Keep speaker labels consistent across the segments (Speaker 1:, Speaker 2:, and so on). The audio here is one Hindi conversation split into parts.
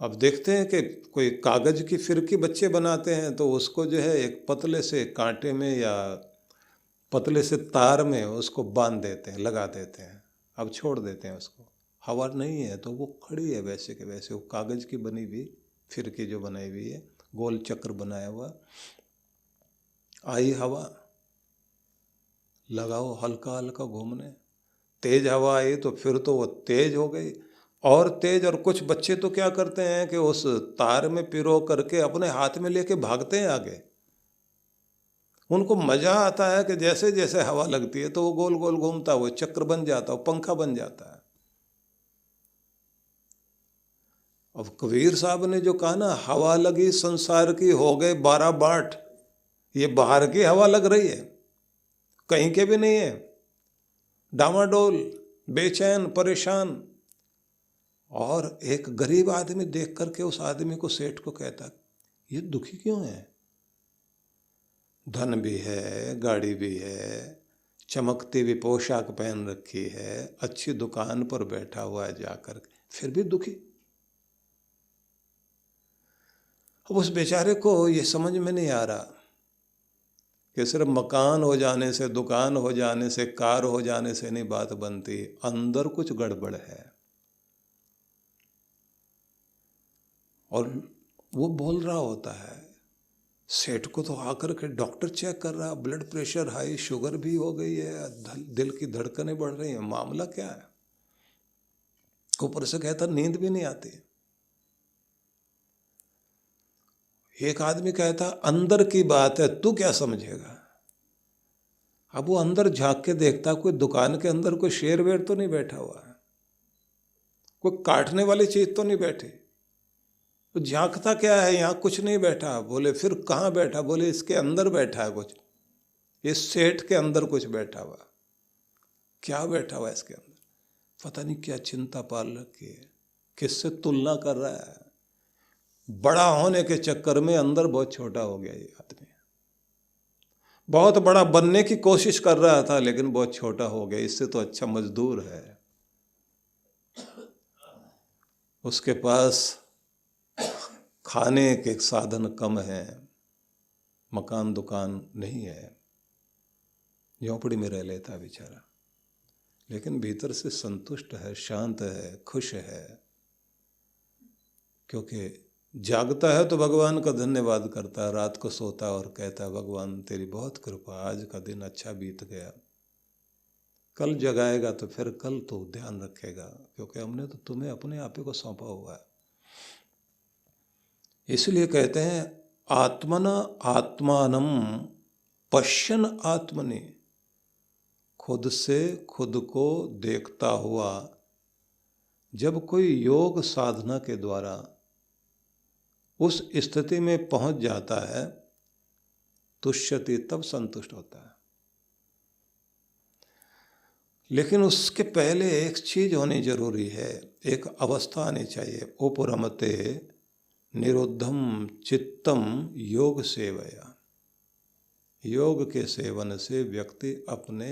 Speaker 1: अब देखते हैं कि कोई कागज की फिरकी बच्चे बनाते हैं तो उसको जो है एक पतले से कांटे में या पतले से तार में उसको बांध देते हैं, लगा देते हैं, अब छोड़ देते हैं उसको। हवा नहीं है तो वो खड़ी है वैसे के वैसे, वो कागज की बनी हुई फिरकी जो बनाई हुई है, गोल चक्र बनाया हुआ। आई हवा, लगाओ हल्का हल्का घूमने, तेज हवा आई तो फिर तो वो तेज हो गई और तेज। और कुछ बच्चे तो क्या करते हैं कि उस तार में पिरो करके अपने हाथ में लेके भागते हैं आगे। उनको मजा आता है कि जैसे जैसे हवा लगती है तो वो गोल गोल घूमता, वो चक्र बन जाता, वो पंखा बन जाता है। अब कबीर साहब ने जो कहा ना, हवा लगी संसार की हो गए 12 बाट, ये बाहर की हवा लग रही है, कहीं के भी नहीं है। डामाडोल, बेचैन, परेशान। और एक गरीब आदमी देख करके उस आदमी को, सेठ को कहता, ये दुखी क्यों है? धन भी है, गाड़ी भी है, चमकती हुई पोशाक पहन रखी है, अच्छी दुकान पर बैठा हुआ है जाकर, फिर भी दुखी। अब उस बेचारे को ये समझ में नहीं आ रहा कि सिर्फ मकान हो जाने से, दुकान हो जाने से, कार हो जाने से नहीं बात बनती, अंदर कुछ गड़बड़ है। और वो बोल रहा होता है, सेठ को तो आकर के डॉक्टर चेक कर रहा, ब्लड प्रेशर हाई, शुगर भी हो गई है, दिल की धड़कनें बढ़ रही हैं, मामला क्या है? ऊपर से कहता नींद भी नहीं आती। एक आदमी कहता अंदर की बात है, तू क्या समझेगा? अब वो अंदर झांक के देखता, कोई दुकान के अंदर कोई शेर वेर तो नहीं बैठा हुआ है, कोई काटने वाली चीज तो नहीं बैठी। तो झांकता क्या है, यहाँ कुछ नहीं बैठा। बोले फिर कहाँ बैठा? बोले इसके अंदर बैठा है कुछ, इस सेठ के अंदर कुछ बैठा हुआ। क्या बैठा हुआ इसके अंदर? पता नहीं क्या चिंता पाल रखी है, किससे तुलना कर रहा है। बड़ा होने के चक्कर में अंदर बहुत छोटा हो गया ये आदमी। बहुत बड़ा बनने की कोशिश कर रहा था लेकिन बहुत छोटा हो गया। इससे तो अच्छा मजदूर है, उसके पास खाने के साधन कम है, मकान दुकान नहीं है, झोंपड़ी में रह लेता बेचारा, लेकिन भीतर से संतुष्ट है, शांत है, खुश है। क्योंकि जागता है तो भगवान का धन्यवाद करता है, रात को सोता है और कहता है भगवान तेरी बहुत कृपा, आज का दिन अच्छा बीत गया। कल जगाएगा तो फिर कल तो ध्यान रखेगा, क्योंकि हमने तो तुम्हें अपने आप ही को सौंपा हुआ है। इसलिए कहते हैं आत्मना आत्मानम पश्यन आत्मनि, खुद से खुद को देखता हुआ जब कोई योग साधना के द्वारा उस स्थिति में पहुंच जाता है, तुष्यति, तब संतुष्ट होता है। लेकिन उसके पहले एक चीज होनी जरूरी है, एक अवस्था आनी चाहिए। उपरमते निरुद्धम चित्तम योग सेवया। योग के सेवन से व्यक्ति अपने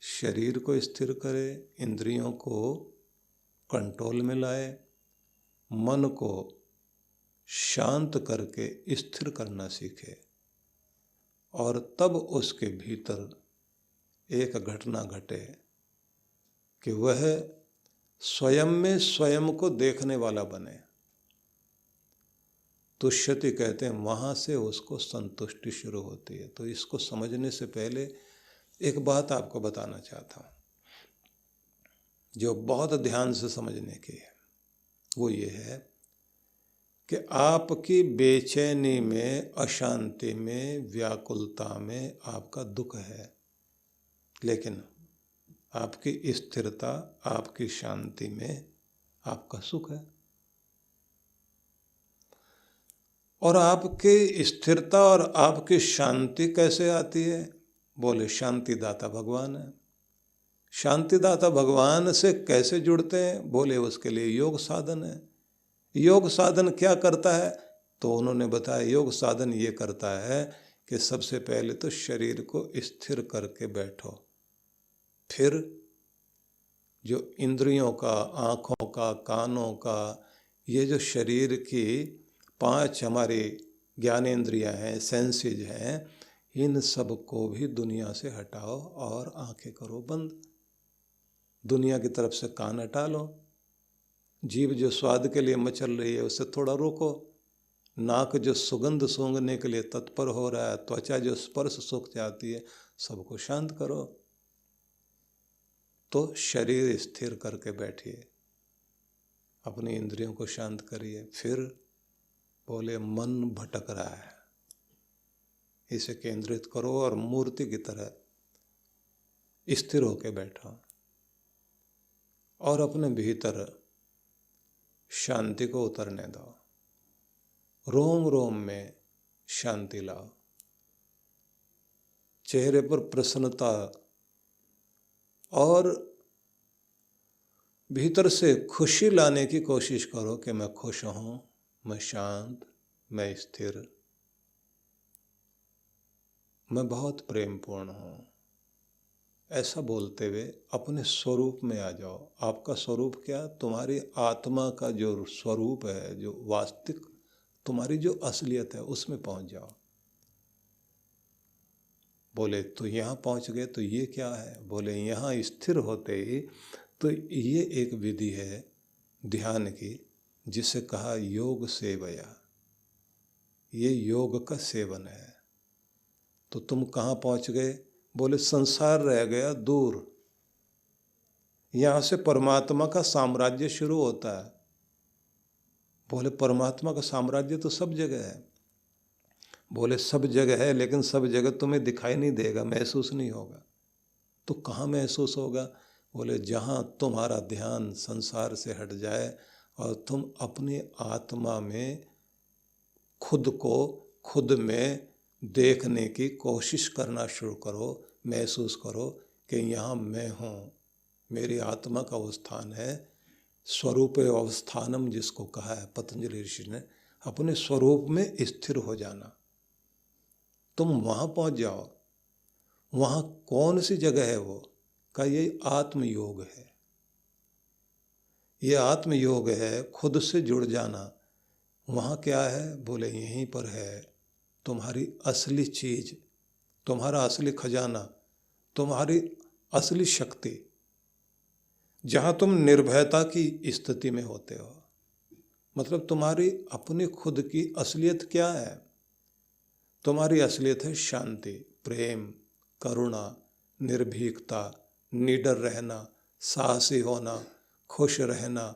Speaker 1: शरीर को स्थिर करे, इंद्रियों को कंट्रोल में लाए, मन को शांत करके स्थिर करना सीखे, और तब उसके भीतर एक घटना घटे कि वह स्वयं में स्वयं को देखने वाला बने। तुष्यति कहते हैं, वहाँ से उसको संतुष्टि शुरू होती है। तो इसको समझने से पहले एक बात आपको बताना चाहता हूँ जो बहुत ध्यान से समझने की है। वो ये है कि आपकी बेचैनी में, अशांति में, व्याकुलता में आपका दुख है, लेकिन आपकी स्थिरता, आपकी शांति में आपका सुख है। और आपकी स्थिरता और आपकी शांति कैसे आती है? बोले शांतिदाता भगवान है। शांतिदाता भगवान से कैसे जुड़ते हैं? बोले उसके लिए योग साधन है। योग साधन क्या करता है? तो उन्होंने बताया योग साधन ये करता है कि सबसे पहले तो शरीर को स्थिर करके बैठो, फिर जो इंद्रियों का, आँखों का, कानों का, ये जो शरीर की 5 हमारी ज्ञानेंद्रियां हैं, सेंसेज हैं, इन सब को भी दुनिया से हटाओ और आंखें करो बंद। दुनिया की तरफ से कान हटा लो। जीभ जो स्वाद के लिए मचल रही है उसे थोड़ा रोको। नाक जो सुगंध सूंघने के लिए तत्पर हो रहा है, त्वचा जो स्पर्श सुख जाती है, सबको शांत करो। तो शरीर स्थिर करके बैठिए, अपनी इंद्रियों को शांत करिए। फिर बोले मन भटक रहा है, इसे केंद्रित करो और मूर्ति की तरह स्थिर होके बैठो और अपने भीतर शांति को उतरने दो। रोम रोम में शांति लाओ, चेहरे पर प्रसन्नता और भीतर से खुशी लाने की कोशिश करो कि मैं खुश हूं, मैं शांत, मैं स्थिर, मैं बहुत प्रेमपूर्ण हूं। ऐसा बोलते हुए अपने स्वरूप में आ जाओ। आपका स्वरूप क्या? तुम्हारी आत्मा का जो स्वरूप है, जो वास्तविक तुम्हारी जो असलियत है, उसमें पहुंच जाओ। बोले तो यहाँ पहुंच गए तो ये क्या है? बोले यहाँ स्थिर होते ही तो ये एक विधि है ध्यान की, जिसे कहा योग सेवया। ये योग का सेवन है। तो तुम कहाँ पहुंच गए? बोले संसार रह गया दूर, यहाँ से परमात्मा का साम्राज्य शुरू होता है। बोले परमात्मा का साम्राज्य तो सब जगह है। बोले सब जगह है, लेकिन सब जगह तुम्हें दिखाई नहीं देगा, महसूस नहीं होगा। तो कहाँ महसूस होगा? बोले जहाँ तुम्हारा ध्यान संसार से हट जाए और तुम अपनी आत्मा में खुद को खुद में देखने की कोशिश करना शुरू करो। महसूस करो कि यहाँ मैं हूँ, मेरी आत्मा का वो स्थान है। स्वरूप अवस्थानम जिसको कहा है पतंजलि ऋषि ने, अपने स्वरूप में स्थिर हो जाना। तुम वहाँ पहुँच जाओ। वहाँ कौन सी जगह है वो? का ये आत्मयोग है। ये आत्मयोग है, खुद से जुड़ जाना। वहाँ क्या है? बोले यहीं पर है तुम्हारी असली चीज, तुम्हारा असली खजाना, तुम्हारी असली शक्ति, जहाँ तुम निर्भयता की स्थिति में होते हो। मतलब तुम्हारी अपनी खुद की असलियत क्या है? तुम्हारी असलियत है शांति, प्रेम, करुणा, निर्भीकता, निडर रहना, साहसी होना, खुश रहना,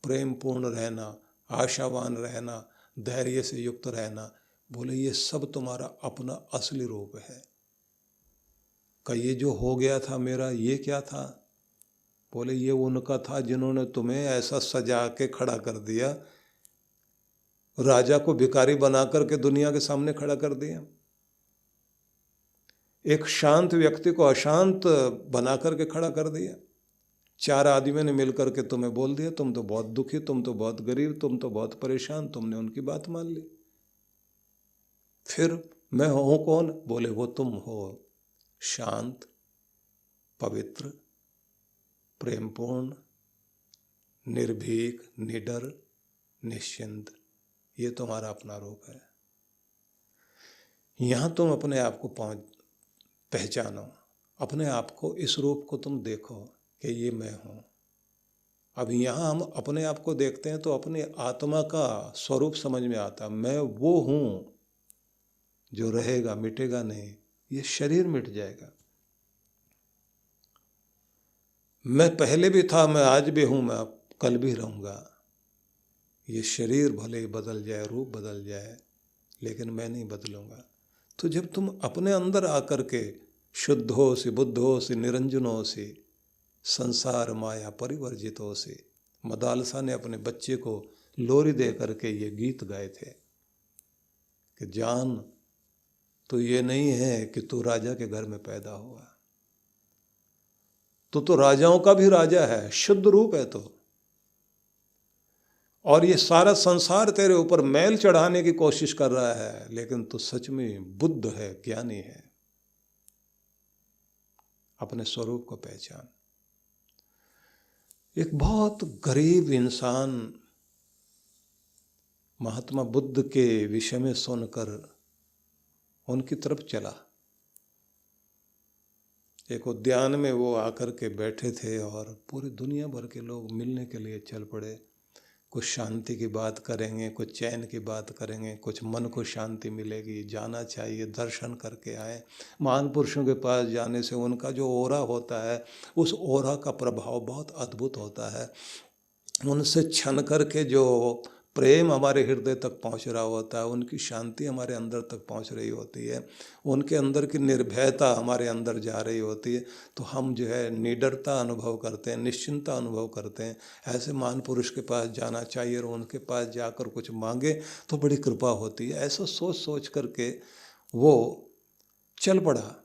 Speaker 1: प्रेमपूर्ण रहना, आशावान रहना, धैर्य से युक्त रहना। बोले ये सब तुम्हारा अपना असली रूप है। का ये जो हो गया था मेरा, ये क्या था? बोले ये उनका था जिन्होंने तुम्हें ऐसा सजा के खड़ा कर दिया, राजा को भिखारी बना करके दुनिया के सामने खड़ा कर दिया। एक शांत व्यक्ति को अशांत बना करके खड़ा कर दिया। 4 आदमियों ने मिलकर के तुम्हें बोल दिया तुम तो बहुत दुखी, तुम तो बहुत गरीब, तुम तो बहुत परेशान। तुमने उनकी बात मान ली। फिर मैं हूं कौन? बोले वो तुम हो, शांत, पवित्र, प्रेमपूर्ण, निर्भीक, निडर, निश्चिंत। ये तुम्हारा अपना रूप है। यहां तुम अपने आप को पहचानो, अपने आप को, इस रूप को तुम देखो कि ये मैं हूं। अब यहाँ हम अपने आप को देखते हैं तो अपनी आत्मा का स्वरूप समझ में आता। मैं वो हूं जो रहेगा, मिटेगा नहीं। ये शरीर मिट जाएगा। मैं पहले भी था, मैं आज भी हूं, मैं कल भी रहूंगा। ये शरीर भले ही बदल जाए, रूप बदल जाए, लेकिन मैं नहीं बदलूंगा। तो जब तुम अपने अंदर आकर के शुद्ध हो सी, बुद्ध हो सी, निरंजन हो सी, संसार माया परिवर्जित हो सी। मदालसा ने अपने बच्चे को लोरी दे करके ये गीत गाए थे कि जान तो ये नहीं है कि तू राजा के घर में पैदा हुआ, तो राजाओं का भी राजा है, शुद्ध रूप है तो। और ये सारा संसार तेरे ऊपर मैल चढ़ाने की कोशिश कर रहा है, लेकिन तू सच में बुद्ध है, ज्ञानी है। अपने स्वरूप को पहचान। एक बहुत गरीब इंसान, महात्मा बुद्ध के विषय में सुनकर उनकी तरफ चला। एक उद्यान में वो आकर के बैठे थे और पूरी दुनिया भर के लोग मिलने के लिए चल पड़े। कुछ शांति की बात करेंगे, कुछ चैन की बात करेंगे, कुछ मन को शांति मिलेगी, जाना चाहिए, दर्शन करके आए। महान पुरुषों के पास जाने से उनका जो ओरा होता है, उस ओरा का प्रभाव बहुत अद्भुत होता है। उनसे छन करके जो प्रेम हमारे हृदय तक पहुंच रहा होता है, उनकी शांति हमारे अंदर तक पहुंच रही होती है, उनके अंदर की निर्भयता हमारे अंदर जा रही होती है, तो हम जो है निडरता अनुभव करते हैं, निश्चिंतता अनुभव करते हैं। ऐसे महान पुरुष के पास जाना चाहिए और उनके पास जाकर कुछ मांगे तो बड़ी कृपा होती है। ऐसा सोच सोच करके वो चल पड़ा।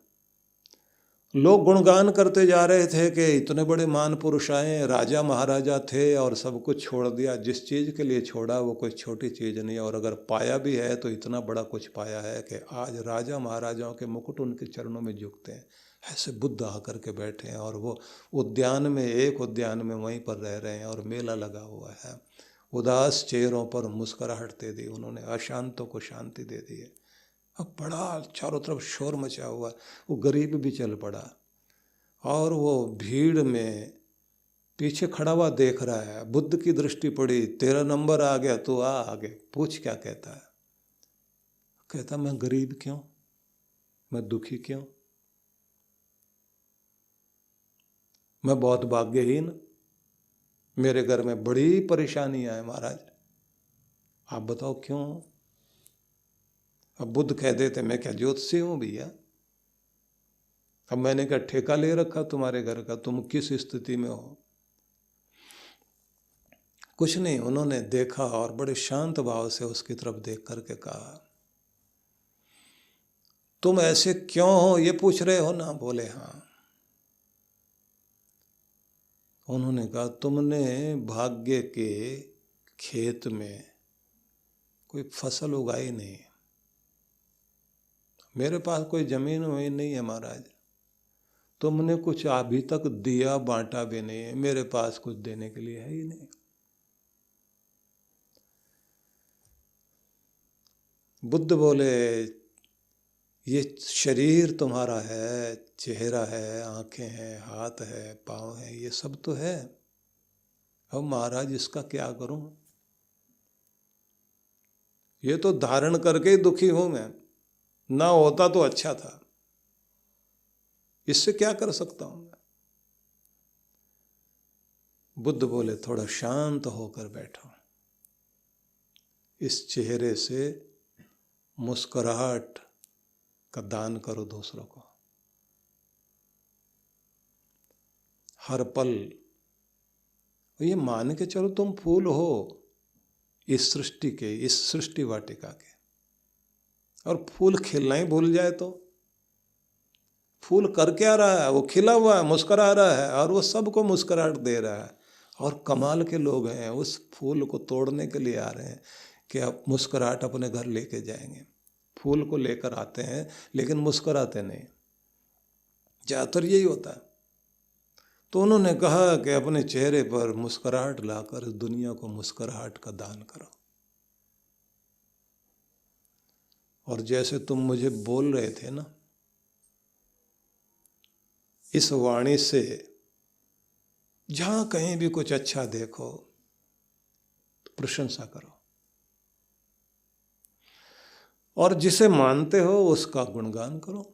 Speaker 1: लोग गुणगान करते जा रहे थे कि इतने बड़े महान पुरुष आए, राजा महाराजा थे और सब कुछ छोड़ दिया। जिस चीज़ के लिए छोड़ा वो कोई छोटी चीज़ नहीं, और अगर पाया भी है तो इतना बड़ा कुछ पाया है कि आज राजा महाराजाओं के मुकुट उनके चरणों में झुकते हैं। ऐसे बुद्ध आकर के बैठे हैं और वो उद्यान में, एक उद्यान में वहीं पर रह रहे हैं और मेला लगा हुआ है। उदास चेहरों पर मुस्कुराहट दे दी उन्होंने, अशांतों को शांति दे दी है। अब बड़ा चारों तरफ शोर मचा हुआ, वो गरीब भी चल पड़ा और वो भीड़ में पीछे खड़ा हुआ देख रहा है। बुद्ध की दृष्टि पड़ी, तेरा नंबर आ गया, तो आ आगे पूछ क्या कहता है। कहता मैं गरीब क्यों, मैं दुखी क्यों, मैं बहुत भाग्यहीन, मेरे घर में बड़ी परेशानियां है महाराज, आप बताओ क्यों। अब बुद्ध कह देते मैं क्या ज्योतिषी हूं भैया, अब मैंने क्या ठेका ले रखा तुम्हारे घर का, तुम किस स्थिति में हो। कुछ नहीं, उन्होंने देखा और बड़े शांत भाव से उसकी तरफ देख करके कहा तुम ऐसे क्यों हो, ये पूछ रहे हो ना। बोले हाँ। उन्होंने कहा तुमने भाग्य के खेत में कोई फसल उगाई नहीं, मेरे पास कोई जमीन वही नहीं है महाराज, तुमने कुछ अभी तक दिया बांटा भी नहीं है, मेरे पास कुछ देने के लिए है ही नहीं। बुद्ध बोले ये शरीर तुम्हारा है, चेहरा है, आंखें हैं, हाथ है, पाँव है, ये सब तो है, अब महाराज इसका क्या करूं, ये तो धारण करके ही दुखी हूं मैं, ना होता तो अच्छा था, इससे क्या कर सकता हूं मैं। बुद्ध बोले थोड़ा शांत होकर बैठो, इस चेहरे से मुस्कुराहट का दान करो दूसरों को। हर पल ये मान के चलो तुम फूल हो इस सृष्टि के, इस सृष्टि वाटिका के, और फूल खिलना ही भूल जाए तो फूल कर क्या रहा है, वो खिला हुआ है, मुस्कुरा रहा है और वो सबको मुस्कुराहट दे रहा है। और कमाल के लोग हैं, उस फूल को तोड़ने के लिए आ रहे हैं कि अब मुस्कुराहट अपने घर लेके जाएंगे। फूल को लेकर आते हैं लेकिन मुस्कुराते नहीं, ज़्यादातर यही होता है। तो उन्होंने कहा कि अपने चेहरे पर मुस्कुराहट लाकर दुनिया को मुस्कुराहट का दान करो। और जैसे तुम मुझे बोल रहे थे ना, इस वाणी से जहां कहीं भी कुछ अच्छा देखो तो प्रशंसा करो, और जिसे मानते हो उसका गुणगान करो।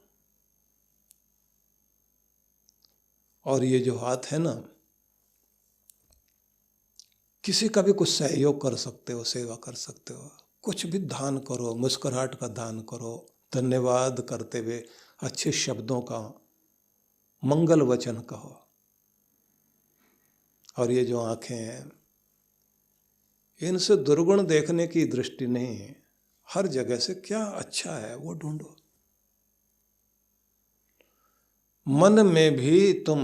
Speaker 1: और ये जो हाथ है ना, किसी का भी कुछ सहयोग कर सकते हो, सेवा कर सकते हो, कुछ भी दान करो, मुस्कुराहट का दान करो, धन्यवाद करते हुए अच्छे शब्दों का मंगल वचन कहो। और ये जो आंखें हैं, इनसे दुर्गुण देखने की दृष्टि नहीं है, हर जगह से क्या अच्छा है वो ढूंढो। मन में भी तुम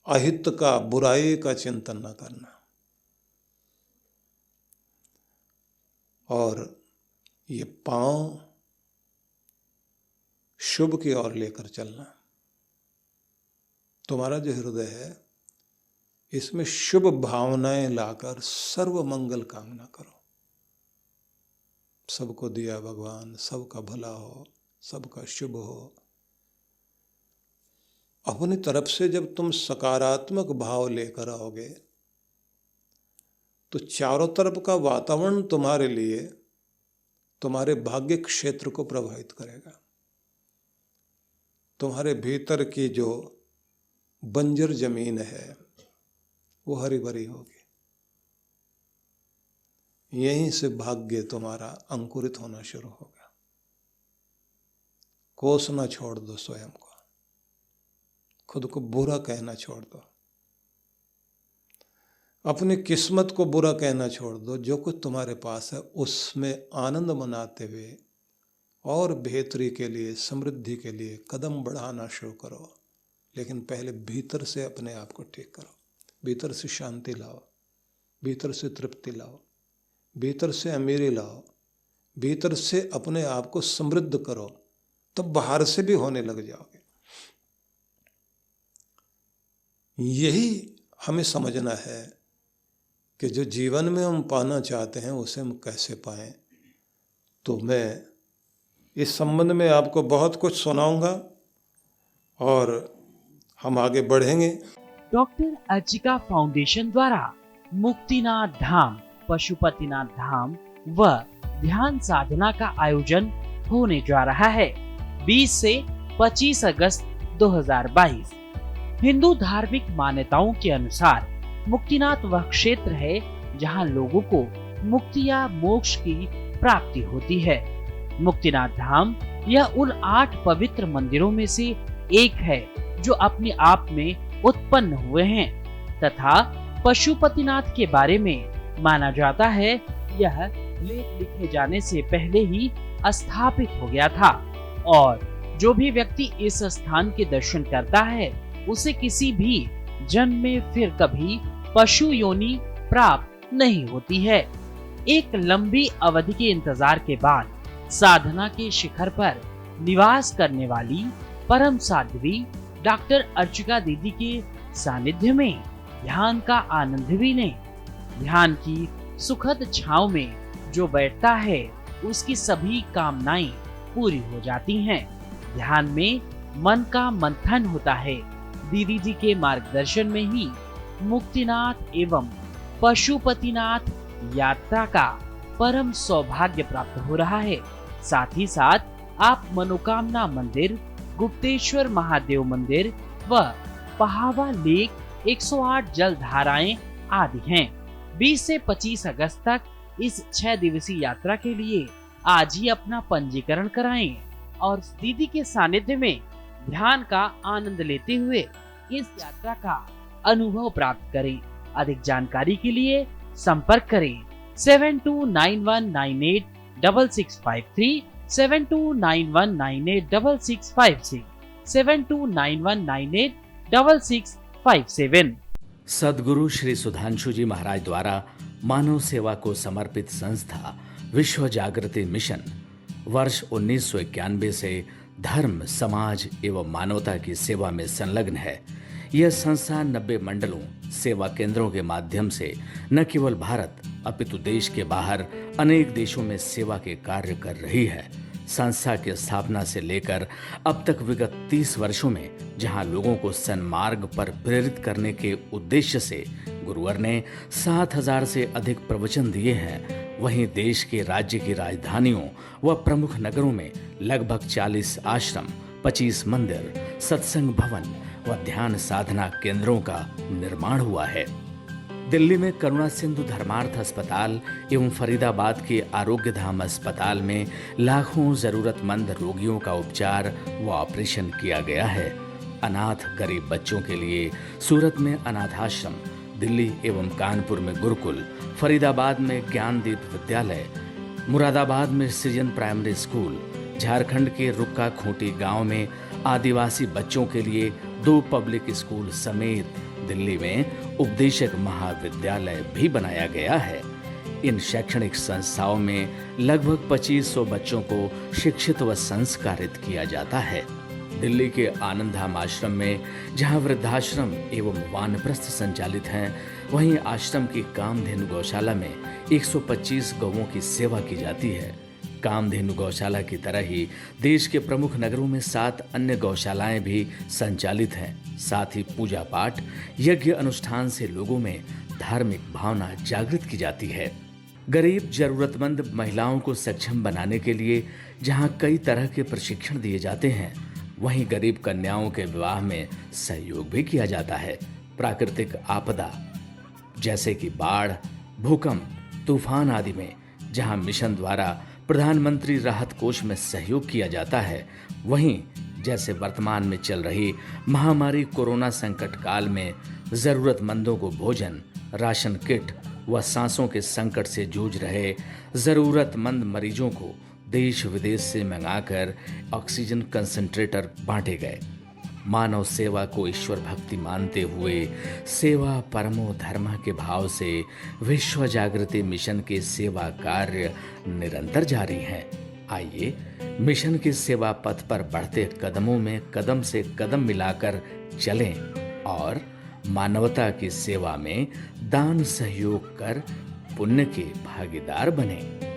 Speaker 1: अहित का, बुराई का चिंतन न करना, और ये पांव शुभ की ओर लेकर चलना। तुम्हारा जो हृदय है इसमें शुभ भावनाएं लाकर सर्व मंगल कामना करो। सबको दिया भगवान, सबका भला हो, सबका शुभ हो। अपनी तरफ से जब तुम सकारात्मक भाव लेकर आओगे तो चारों तरफ का वातावरण तुम्हारे लिए, तुम्हारे भाग्य क्षेत्र को प्रभावित करेगा। तुम्हारे भीतर की जो बंजर जमीन है वो हरी भरी होगी। यहीं से भाग्य तुम्हारा अंकुरित होना शुरू होगा। कोसना छोड़ दो स्वयं को, खुद को बुरा कहना छोड़ दो, अपनी किस्मत को बुरा कहना छोड़ दो। जो कुछ तुम्हारे पास है उसमें आनंद मनाते हुए और बेहतरी के लिए, समृद्धि के लिए कदम बढ़ाना शुरू करो। लेकिन पहले भीतर से अपने आप को ठीक करो, भीतर से शांति लाओ, भीतर से तृप्ति लाओ, भीतर से अमीरी लाओ, भीतर से अपने आप को समृद्ध करो, तब बाहर से भी होने लग जाओगे। यही हमें समझना है कि जो जीवन में हम पाना चाहते हैं उसे हम कैसे पाएं। तो मैं इस संबंध में आपको बहुत कुछ सुनाऊंगा और हम आगे बढ़ेंगे।
Speaker 2: डॉक्टर अर्चिका फाउंडेशन द्वारा मुक्तिनाथ धाम, पशुपतिनाथ धाम व ध्यान साधना का आयोजन होने जा रहा है 20 से 25 अगस्त 2022। हिंदू धार्मिक मान्यताओं के अनुसार मुक्तिनाथ वह क्षेत्र है जहां लोगों को मुक्ति या मोक्ष की प्राप्ति होती है। मुक्तिनाथ धाम यह उन 8 पवित्र मंदिरों में से एक है जो अपने आप में उत्पन्न हुए हैं तथा पशुपतिनाथ के बारे में माना जाता है यह लेख लिखे जाने से पहले ही स्थापित हो गया था और जो भी व्यक्ति इस स्थान के दर्शन करता है उसे किसी भी जन्म में फिर कभी पशु योनि प्राप्त नहीं होती है। एक लंबी अवधि के इंतजार के बाद साधना के शिखर पर निवास करने वाली परम साध्वी डॉक्टर अर्चिका दीदी के सानिध्य में ध्यान का आनंद भी लें। ध्यान की सुखद छांव में जो बैठता है उसकी सभी कामनाएं पूरी हो जाती हैं। ध्यान में मन का मंथन होता है। दीदी जी के मार्गदर्शन में ही मुक्तिनाथ एवं पशुपतिनाथ यात्रा का परम सौभाग्य प्राप्त हो रहा है। साथ ही साथ आप मनोकामना मंदिर, गुप्तेश्वर महादेव मंदिर व पहावा लेक 108 जल धाराएं आदि हैं। 20 से 25 अगस्त तक इस 6 दिवसीय यात्रा के लिए आज ही अपना पंजीकरण कराएं और दीदी के सानिध्य में ध्यान का आनंद लेते हुए इस यात्रा का अनुभव प्राप्त करें। अधिक जानकारी के लिए संपर्क करें 7291986653, 7291986656, 7291986657।
Speaker 3: सद्गुरु श्री सुधांशु जी महाराज द्वारा मानव सेवा को समर्पित संस्था विश्व जागृति मिशन वर्ष 1991 से धर्म, समाज एवं मानवता की सेवा में संलग्न है। यह संस्था 90 मंडलों, सेवा केंद्रों के माध्यम से न केवल भारत अपितु देश के बाहर अनेक देशों में सेवा के कार्य कर रही है। संस्था की स्थापना से लेकर अब तक विगत 30 वर्षों में जहां लोगों को सन्मार्ग पर प्रेरित करने के उद्देश्य से गुरुवर ने 7000 से अधिक प्रवचन दिए हैं, वहीं देश के राज्य की राजधानियों व प्रमुख नगरों में लगभग 40 आश्रम, 25 मंदिर, सत्संग भवन व ध्यान साधना केंद्रों का निर्माण हुआ है। दिल्ली में करुणा सिंधु धर्मार्थ अस्पताल एवं फरीदाबाद के आरोग्य धाम अस्पताल में लाखों जरूरतमंद रोगियों का उपचार व ऑपरेशन किया गया है। अनाथ गरीब बच्चों के लिए सूरत में अनाथाश्रम, दिल्ली एवं कानपुर में गुरुकुल, फरीदाबाद में ज्ञानदीप विद्यालय, मुरादाबाद में सृजन प्राइमरी स्कूल, झारखंड के रुक्का खूंटी गांव में आदिवासी बच्चों के लिए 2 पब्लिक स्कूल समेत दिल्ली में उपदेशक महाविद्यालय भी बनाया गया है। इन शैक्षणिक संस्थाओं में लगभग 2500 बच्चों को शिक्षित व संस्कारित किया जाता है। दिल्ली के आनंदधाम आश्रम में जहां वृद्धाश्रम एवं वानप्रस्थ संचालित हैं, वहीं आश्रम की कामधेनु गौशाला में 125 गौओं की सेवा की जाती है। कामधेनु गौशाला की तरह ही देश के प्रमुख नगरों में 7 अन्य गौशालाएं भी संचालित हैं। साथ ही पूजा पाठ, यज्ञ अनुष्ठान से लोगों में धार्मिक भावना जागृत की जाती है। गरीब जरूरतमंद महिलाओं को सक्षम बनाने के लिए जहां कई तरह के प्रशिक्षण दिए जाते हैं, वहीं गरीब कन्याओं के विवाह में सहयोग भी किया जाता है। प्राकृतिक आपदा जैसे कि बाढ़, भूकंप, तूफान आदि में जहां मिशन द्वारा प्रधानमंत्री राहत कोष में सहयोग किया जाता है, वहीं जैसे वर्तमान में चल रही महामारी कोरोना संकट काल में जरूरतमंदों को भोजन, राशन किट व सांसों के संकट से जूझ रहे जरूरतमंद मरीजों को देश विदेश से मंगाकर ऑक्सीजन कंसंट्रेटर बांटे गए। मानव सेवा को ईश्वर भक्ति मानते हुए सेवा परमो धर्म के भाव से विश्व जागृति मिशन के सेवा कार्य निरंतर जारी हैं। आइए मिशन के सेवा पथ पर बढ़ते कदमों में कदम से कदम मिलाकर चलें और मानवता की सेवा में दान सहयोग कर पुण्य के भागीदार बनें।